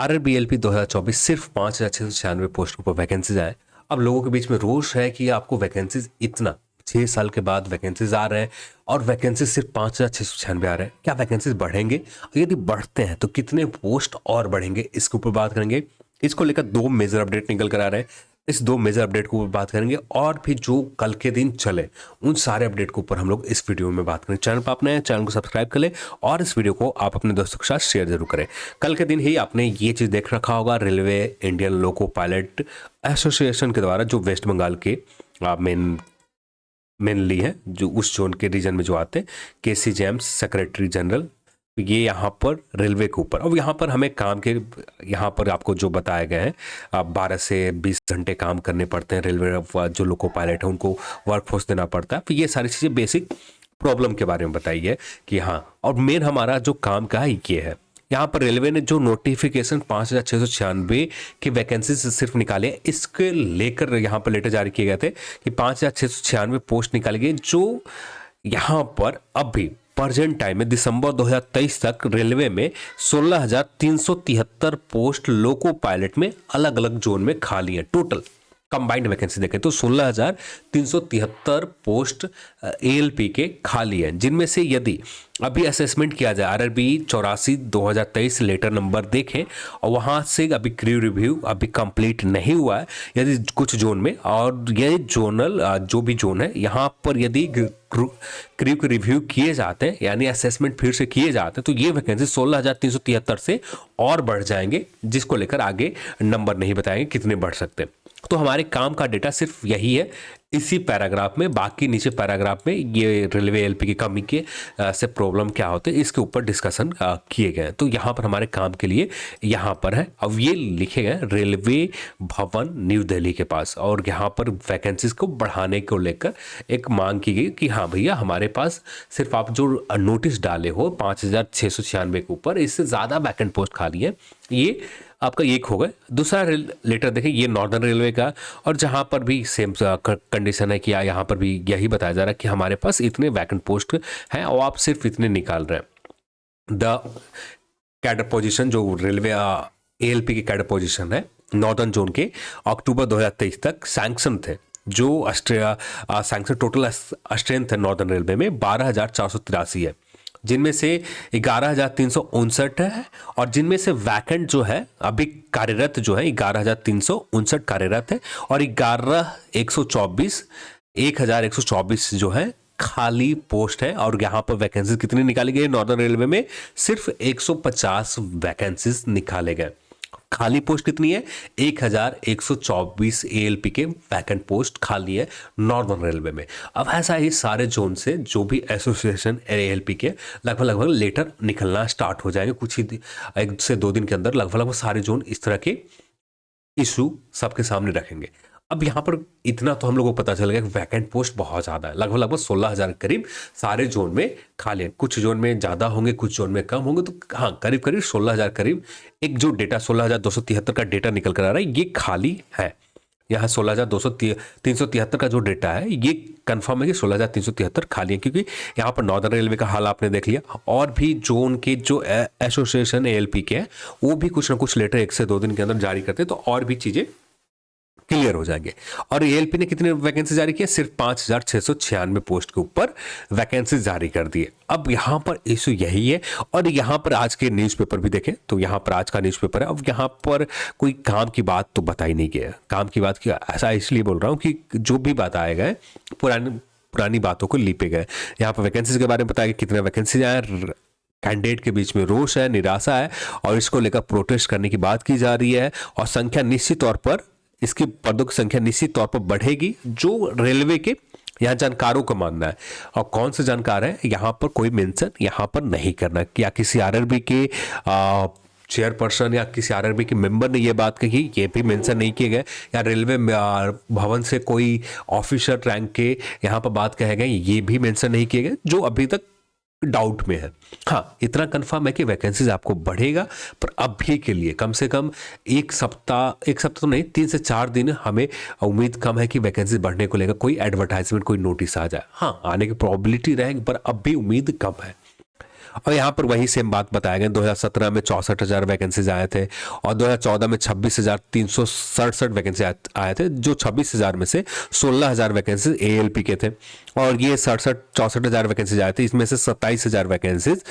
RRBLP 2024 सिर्फ 5,696 post के ऊपर वैकेंसीज आए। अब लोगों के बीच में रोष है कि आपको वैकेंसीज इतना 6 साल के बाद वैकेंसीज आ रहे हैं और वैकेंसीज सिर्फ 5,696 आ रहे हैं। क्या वैकेंसीज बढ़ेंगे? यदि बढ़ते हैं तो कितने पोस्ट और बढ़ेंगे, इसके ऊपर बात करेंगे। इसको लेकर 2 मेजर अपडेट निकल कर आ रहे हैं। इस 2 मेजर अपडेट के ऊपर बात करेंगे और फिर जो कल के दिन चले उन सारे अपडेट के ऊपर हम लोग इस वीडियो में बात करेंगे। चैनल पर आपने चैनल को सब्सक्राइब कर ले और इस वीडियो को आप अपने दोस्तों के साथ शेयर जरूर करें। कल के दिन ही आपने ये चीज़ देख रखा होगा, railway Indian loco pilot association के द्वारा जो वेस्ट बंगाल के मेनली है, जो उस जोन के रीजन में जो आते हैं, KC जेम्स सेक्रेटरी जनरल, ये यहाँ पर रेलवे के ऊपर। अब यहाँ पर हमें काम के, यहाँ पर आपको जो बताया गया है 12 से 20 घंटे काम करने पड़ते हैं। रेलवे जो लोको पायलट है उनको वर्कफोर्स देना पड़ता है। तो ये सारी चीज़ें बेसिक प्रॉब्लम के बारे में बताई है कि हाँ, और मेन हमारा जो काम का है ये है। यहाँ पर रेलवे ने जो नोटिफिकेशन 5,696 की वैकेंसी सिर्फ निकाले, इसके लेकर यहाँ पर लेटर जारी किए गए थे कि 5,696 पोस्ट निकाली गई, जो यहाँ पर अभी प्रेजेंट टाइम में दिसंबर 2023 तक रेलवे में 16,373 पोस्ट लोको पायलट में अलग अलग जोन में खाली है। टोटल कंबाइंड वैकेंसी देखें तो 16,373 पोस्ट ALP के खाली हैं, जिनमें से यदि अभी असेसमेंट किया जाए RRB 84/2023 लेटर नंबर देखें और वहाँ से अभी क्रू रिव्यू अभी कंप्लीट नहीं हुआ है यदि कुछ जोन में, और ये जोनल जो भी जोन है यहाँ पर यदि क्रू के रिव्यू किए जाते हैं यानी असेसमेंट फिर से किए जाते हैं तो ये वैकेंसी 16,373 से और बढ़ जाएंगे, जिसको लेकर आगे नंबर नहीं बताएंगे कितने बढ़ सकते हैं। तो हमारे काम का डेटा सिर्फ यही है इसी पैराग्राफ में। बाकी नीचे पैराग्राफ में ये रेलवे LP की कमी के से प्रॉब्लम क्या होते हैं इसके ऊपर डिस्कशन किए गए हैं। तो यहाँ पर हमारे काम के लिए यहाँ पर है, अब ये लिखे गए रेलवे भवन न्यू दिल्ली के पास, और यहाँ पर वैकेंसीज को बढ़ाने को लेकर एक मांग की गई कि हाँ भैया, हमारे पास सिर्फ आप जो नोटिस डाले हो 5,696 के ऊपर, इससे ज़्यादा वैकेंट पोस्ट खाली है। ये आपका एक हो गए। दूसरा लेटर देखें, ये नॉर्दर्न रेलवे का, और जहाँ पर भी सेम कंडीशन है कि यहाँ पर भी यही बताया जा रहा है कि हमारे पास इतने वैकेंट पोस्ट हैं और आप सिर्फ इतने निकाल रहे हैं। द कैडर पोजीशन जो रेलवे ALP की कैडर पोजीशन है नॉर्दर्न जोन के अक्टूबर 2023 तक सैंक्शन थे, जो सैंक्शन टोटल स्ट्रेंथ है नॉर्दर्न रेलवे में 12,483 है, जिनमें से 11,359 है, और जिनमें से वैकेंट जो है अभी कार्यरत जो है 11,359 कार्यरत है, और 1,124 जो है खाली पोस्ट है। और यहाँ पर वैकेंसीज कितनी निकाली गई? नॉर्दर्न रेलवे में सिर्फ 150 वैकेंसीज निकाले गए। खाली पोस्ट कितनी है? 1,124 ALP के वैकेंट पोस्ट खाली है नॉर्दर्न रेलवे में। अब ऐसा ही सारे जोन से जो भी एसोसिएशन ALP के लगभग लेटर निकलना स्टार्ट हो जाएंगे कुछ ही 1 से 2 दिन के अंदर। लगभग सारे जोन इस तरह के इशू सबके सामने रखेंगे। अब यहाँ पर इतना तो हम लोगों को पता चल गया कि वैकेंट पोस्ट बहुत ज़्यादा है, लगभग 16,000 करीब सारे जोन में खाली है। कुछ जोन में ज़्यादा होंगे, कुछ जोन में कम होंगे, तो हाँ करीब 16,000 करीब एक जो डेटा 16,273 का डेटा निकल कर आ रहा है ये खाली है। यहाँ 16,373 का जो डेटा है ये कंफर्म है कि 16,373 खाली है, क्योंकि यहाँ पर नॉर्दर्न रेलवे का हाल आपने देख लिया, और भी जोन के जो एसोसिएशन ALP के हैं वो भी कुछ ना कुछ लेटर 1 से 2 दिन के अंदर जारी करते हैं, तो और भी चीज़ें क्लियर हो जाएंगे। और ALP ने कितने वैकेंसी जारी किए? सिर्फ 5,696 पोस्ट के ऊपर वैकेंसी जारी कर दी है। अब यहाँ पर इशू यही है, और यहाँ पर आज के न्यूज़पेपर भी देखें तो यहाँ पर आज का न्यूज़पेपर है। अब यहाँ पर कोई काम की बात तो बताई नहीं गया, काम की बात की ऐसा इसलिए बोल रहा हूँ कि जो भी बताए गए पुरानी बातों को लिपे गए। यहाँ पर वैकेंसीज के बारे में बताया कि कितने वैकेंसी आए, कैंडिडेट के बीच में रोष है, निराशा है, और इसको लेकर प्रोटेस्ट करने की बात की जा रही है, और संख्या निश्चित तौर पर इसकी पदों की संख्या निश्चित तौर पर बढ़ेगी, जो रेलवे के यहाँ जानकारों का मानना है। और कौन से जानकार है यहाँ पर कोई मेंशन यहाँ पर नहीं करना, या किसी RRB के चेयरपर्सन या किसी RRB के मेंबर ने ये बात कही, ये भी मेंशन नहीं किए गए, या रेलवे भवन से कोई ऑफिसर रैंक के यहाँ पर बात कहे गए, ये भी मेंशन नहीं किए गए, जो अभी तक डाउट में है। हाँ इतना कंफर्म है कि वैकेंसीज आपको बढ़ेगा, पर अभी के लिए कम से कम एक सप्ताह तो नहीं, 3 से 4 दिन हमें उम्मीद कम है कि वैकेंसी बढ़ने को लेकर कोई एडवर्टाइजमेंट, कोई नोटिस आ जाए। हाँ आने की प्रोबेबिलिटी रहेगी, पर अब भी उम्मीद कम है। और यहाँ पर वही सेम बात बताया गया, 2017 में 64,000 वैकेंसीज आए थे और 2014 में 26,367 वैकेंसी आए थे, जो 26,000 में से 16,000 वैकेंसीज ALP के थे और ये 64,000 वैकेंसीज आए थे, इसमें से 27,000 वैकेंसीज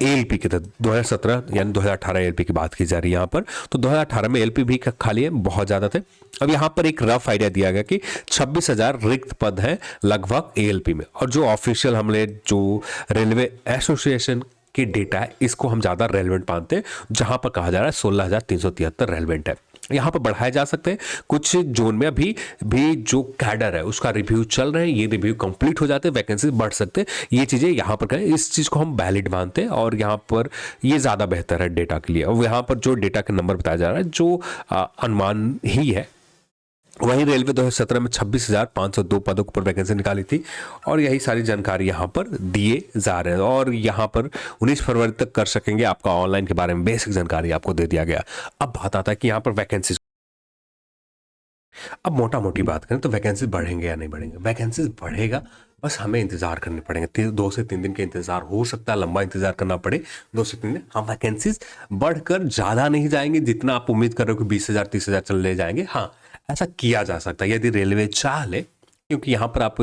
ALP के थे। 2017 यानी 2018 ALP की बात की जा रही है यहाँ पर, तो 2018 में ALP भी खाली है, बहुत ज़्यादा थे। अब यहाँ पर एक रफ आइडिया दिया गया कि 26,000 रिक्त पद हैं लगभग ALP में, और जो ऑफिशियल हमने जो रेलवे एसोसिएशन की डेटा है इसको हम ज़्यादा रेलेवेंट मानते हैं, जहाँ पर कहा जा रहा है 16,373 रेलेवेंट है। यहाँ पर बढ़ाए जा सकते हैं, कुछ जोन में अभी भी जो कैडर है उसका रिव्यू चल रहे हैं, ये रिव्यू कंप्लीट हो जाते हैं, वैकेंसी बढ़ सकते हैं, ये चीज़ें यहाँ पर करें, इस चीज़ को हम वैलिड मानते हैं और यहाँ पर ये ज़्यादा बेहतर है डेटा के लिए। और यहाँ पर जो डेटा के नंबर बताया जा रहा है जो अनुमान ही है, वहीं रेलवे 2017 में 26,502 पदों पर वैकेंसी निकाली थी और यही सारी जानकारी यहाँ पर दिए जा रहे हैं। और यहाँ पर 19 फरवरी तक कर सकेंगे, आपका ऑनलाइन के बारे में बेसिक जानकारी आपको दे दिया गया। अब बात आता है कि यहाँ पर वैकेंसी, अब मोटा मोटी बात करें तो वैकेंसी बढ़ेंगे या नहीं बढ़ेंगे। वैकेंसीज बढ़ेगा, बस हमें इंतजार करने पड़ेंगे, 2 से 3 दिन के इंतजार हो सकता है, लंबा इंतजार करना पड़े 2 से 3 दिन। हाँ, वैकेंसीज बढ़कर ज़्यादा नहीं जाएंगे जितना आप उम्मीद कर रहे हो कि 20,000 30,000 चले जाएंगे। हाँ, ऐसा किया जा सकता है यदि रेलवे चाह ले, क्योंकि यहाँ पर आप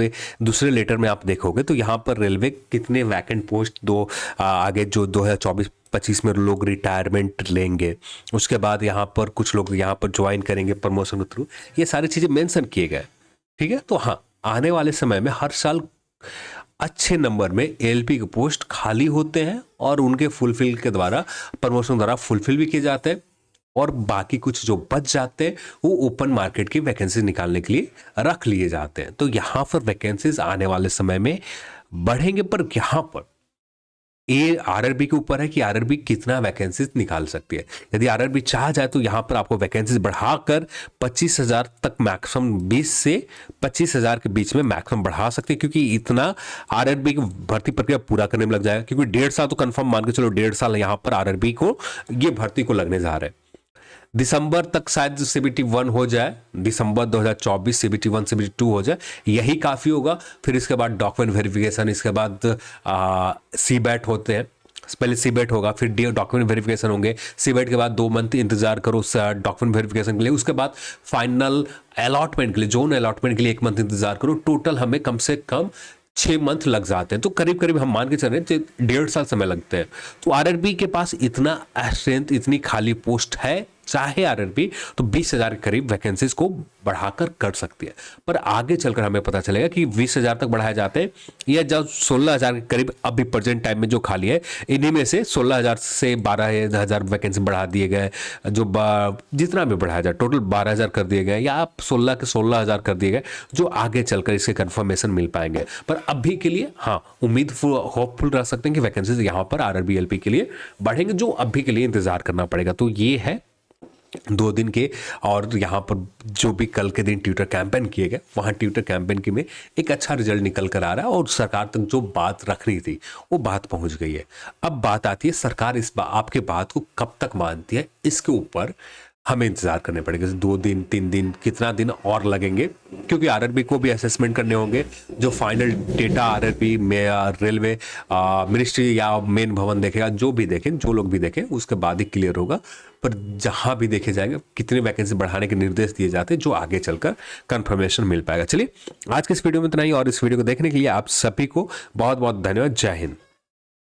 दूसरे लेटर में आप देखोगे तो यहाँ पर रेलवे कितने वैकेंट पोस्ट आगे जो 2024-25 में लोग रिटायरमेंट लेंगे, उसके बाद यहाँ पर कुछ लोग यहाँ पर ज्वाइन करेंगे प्रमोशन के थ्रू, ये सारी चीज़ें मेंशन किए गए। ठीक है, तो हाँ, आने वाले समय में हर साल अच्छे नंबर में ALP के पोस्ट खाली होते हैं और उनके फुलफिल के द्वारा प्रमोशन द्वारा फुलफिल भी किए जाते हैं और बाकी कुछ जो बच जाते हैं वो ओपन मार्केट की वैकेंसी निकालने के लिए रख लिए जाते हैं। तो यहाँ पर वैकेंसीज आने वाले समय में बढ़ेंगे, पर यहाँ पर ये RRB के ऊपर है कि RRB कितना वैकेंसीज निकाल सकती है। यदि RRB चाह जाए तो यहाँ पर आपको वैकेंसीज बढ़ाकर 25,000 तक मैक्सिमम, 20 से 25,000 के बीच में मैक्सिमम बढ़ा सकते हैं, क्योंकि इतना RRB की भर्ती प्रक्रिया पूरा करने में लग जाएगा, क्योंकि 1.5 साल तो कंफर्म मान के चलो, 1.5 साल यहाँ पर RRB को ये भर्ती को लगने जा रहे हैं। दिसंबर तक शायद CBT 1 हो जाए, दिसंबर 2024 CBT 1 CBT 2 हो जाए, यही काफ़ी होगा। फिर इसके बाद डॉक्यूमेंट वेरिफिकेशन, इसके बाद CBAT होते हैं, पहले CBAT होगा, फिर डॉक्यूमेंट वेरिफिकेशन होंगे, CBAT के बाद 2 मंथ इंतजार करो डॉक्यूमेंट वेरिफिकेशन के लिए, उसके बाद फाइनल अलॉटमेंट के लिए, जोन अलॉटमेंट के लिए 1 मंथ इंतजार करो। टोटल हमें कम से कम 6 मंथ लग जाते हैं, तो करीब करीब हम मान के चल रहे हैं 1.5 साल समय लगते हैं। तो RRB के पास इतना स्ट्रेंथ, इतनी खाली पोस्ट है, चाहे RRB तो 20,000 के करीब वैकेंसीज को बढ़ाकर कर सकती है। पर आगे चलकर हमें पता चलेगा कि 20,000 तक बढ़ाए जाते हैं या जब 16,000 के करीब अभी प्रेजेंट टाइम में जो खाली है, इन्हीं में से 16,000 से 12,000 वैकेंसी बढ़ा दिए गए, जो जितना भी बढ़ाया जाए टोटल 12,000 कर दिए गए, या आप 16 के 16,000 कर दिए गए, जो आगे चलकर इसके कंफर्मेशन मिल पाएंगे। पर अभी के लिए हाँ, उम्मीद होपफुल रह सकते हैं कि वैकेंसीज यहाँ पर RRB LP के लिए बढ़ेंगे, जो अभी के लिए इंतजार करना पड़ेगा। तो ये है 2 दिन के, और यहाँ पर जो भी कल के दिन ट्विटर कैंपेन किए गए, वहाँ ट्विटर कैंपेन की में एक अच्छा रिजल्ट निकल कर आ रहा है और सरकार तक जो बात रख रही थी वो बात पहुँच गई है। अब बात आती है सरकार आपके बात को कब तक मानती है, इसके ऊपर हमें इंतजार करने पड़ेगा। 2 दिन 3 दिन कितना दिन और लगेंगे, क्योंकि RRB को भी असेसमेंट करने होंगे। जो फाइनल डेटा RRB में रेलवे मिनिस्ट्री या मेन भवन देखेगा, जो भी देखें, जो लोग भी देखें, उसके बाद ही क्लियर होगा। पर जहां भी देखे जाएंगे कितनी वैकेंसी बढ़ाने के निर्देश दिए जाते हैं, जो आगे चलकर कंफर्मेशन मिल पाएगा। चलिए, आज के इस वीडियो में इतना ही, और इस वीडियो को देखने के लिए आप सभी को बहुत बहुत धन्यवाद। जय हिंद।